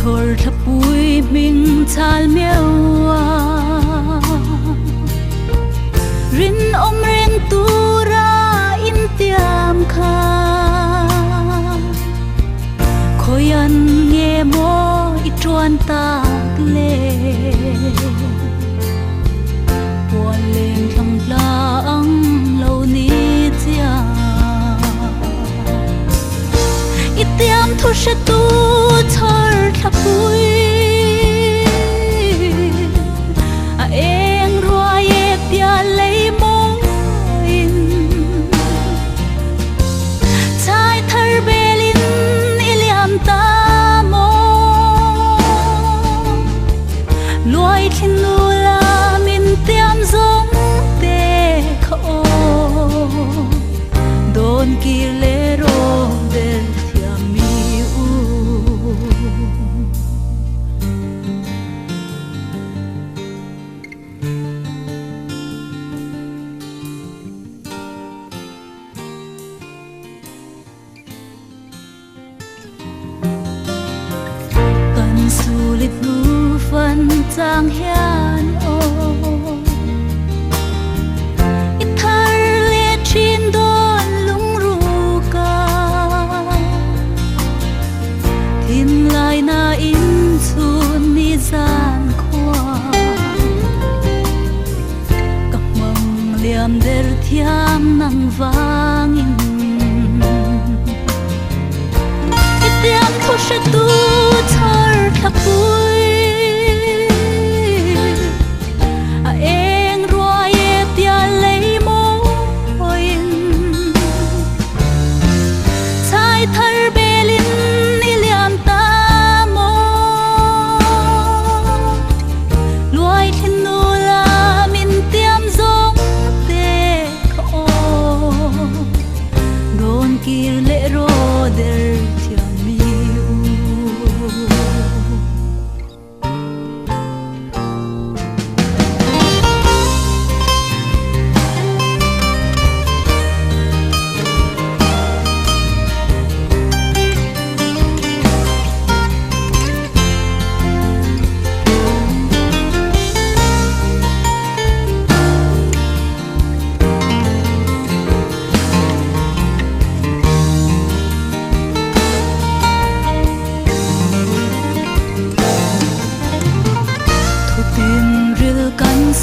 thor thapui mình chal mewa rin om reng tura in tiam kha khoyan nghe mo i truan ta le buồn lên thầm lặng lâu ni chia ít tiam thu sẽ tu thở thắp vui em roa ye pia lấy mong in trái thở belin iliam ta mo loài thiên lula min tiam giống te khô don kilero del sulit nu phân trang hian o ít thar le chin don lung ru ka tin lai na in chun ni gian khoa các mong liam der thiam nang vangin ít tiam thu sẽ tu thar thắp vui em roa ye pia lấy mô hoin trái thar belin iliam ta mo loài thiên lula min tiam giống te khô don kir lệ ro der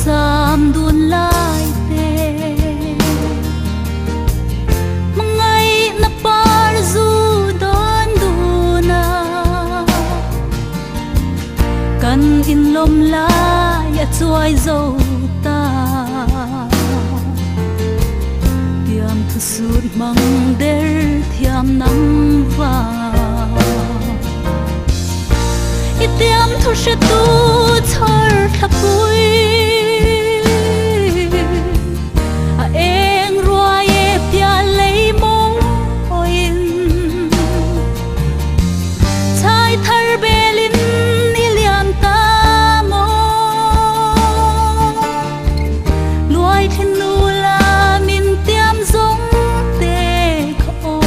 sam đun lai te mangai na par zu don duna kan in lom lai a chuai zo ta tiam thu sut mang der thiam nang va i tiam thu se tu thar thapui em roa ye pia lấy mong hoin trái thar belin iliam ta mo loài thiên lula min tiam giống te khô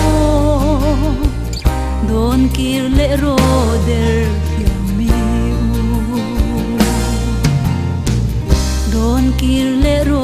don kir lệ ro der don kir lệ ro